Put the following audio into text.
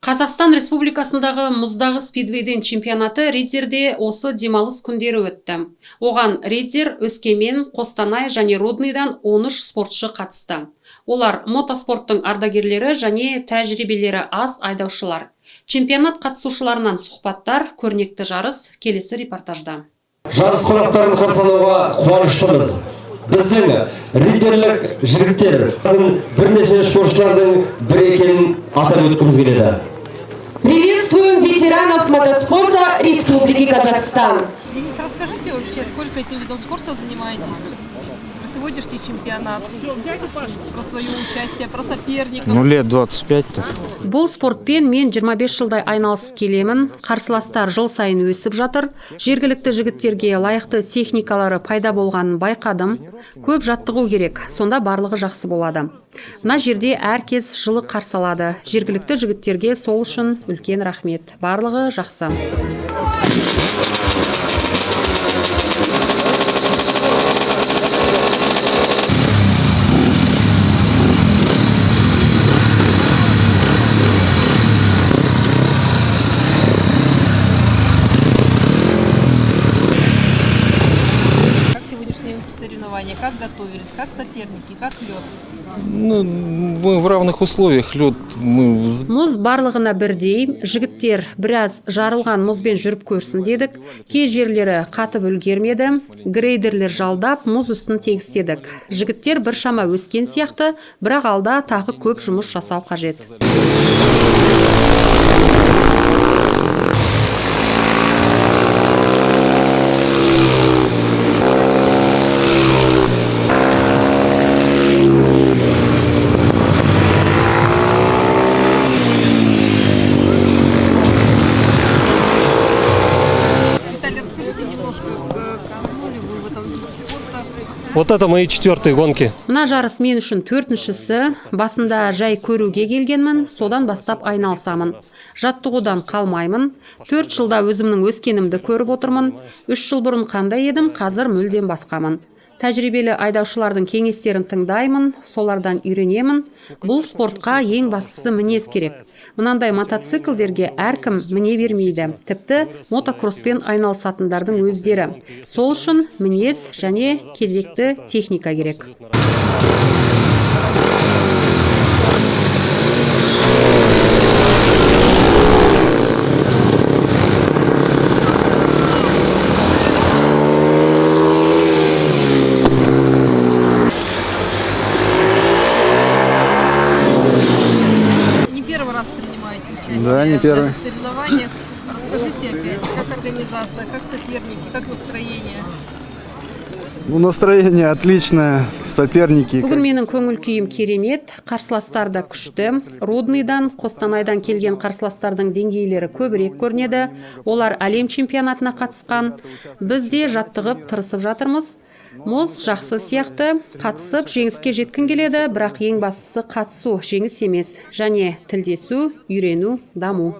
Қазақстан Республикасындағы мұздағы спидвейден чемпионаты Риддерде осы демалыс күндері өтті. Оған Риддер, Өскемен, Қостанай және Рудныйдан 13 спортшы қатысты. Олар мотоспорттың ардагерлері және тәжірибелері аз айдаушылар. Чемпионат қатысушыларынан сұхбаттар, көрнекті жарыс келесі репортажда. Жарыс қонақтарын қарсы алуға қуаныштымыз. Біздің риддерлік жігіттер бірнеше спортшылардың бір екенін атап өткіміз келеді. Приветствуем ветеранов мотоспорта Республики Казахстан. Денис, расскажите вообще, сколько этим видом спорта занимаетесь? Про сегодняшний чемпионат, про свое участие, про соперников. Лет 25-то. Бұл спортпен мен 25 жылдай айналысып келемін. Қарсыластар жыл сайын өсіп жатыр. Жергілікті жігіттерге лайықты техникалары пайда болғанын байқадым. Көп жаттығу керек, сонда барлығы жақсы болады. Мына жерде әркез жылы қарсы алады. Жергілікті жігіттерге сол үшін үлкен рахмет. Барлығы жақсы. Соревнования, как готовились, как соперники, как лед? Мы в равных условиях. Лед Мұз барлығына бірдей, жігіттер біраз жарылған мұзбен жүріп көрсін дедік. Кей жерлері қатып үлгермеді, грейдерлер жалдап, мұз үстін тегістедік. Жігіттер біршама өскен сияқты, бірақ алда тағы көп жұмыс жасау қажет. Вот это мои 4-е гонки. Мына жарыс мен үшін 4-шісі. Басында жай көруге келгенмін, содан бастап айналысамын. Жаттығудан қалмаймын. 4 жылда өзімнің өскенімді көріп отырмын. 3 жыл бұрын қандай едім, қазір мүлдем басқамын. Тәжірибелі айдаушылардың кеңестерін тыңдаймын, солардан үйренемін. Бұл спортқа ең бастысы мінез керек. Мынандай мотоциклдерге әркім міне бермейді. Тіпті мотокросспен айналысатындардың өздері. Сол үшін мінез және кезекті техника керек. Да, не первый. В соревнованиях расскажите опять, как организация, как соперники, как настроение? Настроение отличное, соперники. Бүгін менің көңіл күйім керемет, қарсыластар да күшті. Рудныйдан, Қостанайдан келген қарсыластардың деңгейлері көбірек көрінеді. Олар әлем чемпионатына қатысқан. Біз де жаттығып, тырысып жатырмыз. Мұз жақсы сияқты, қатысып жеңіске жеткін келеді, бірақ ең бастысы қатысу, жеңіс емес, және тілдесу, үйрену, даму.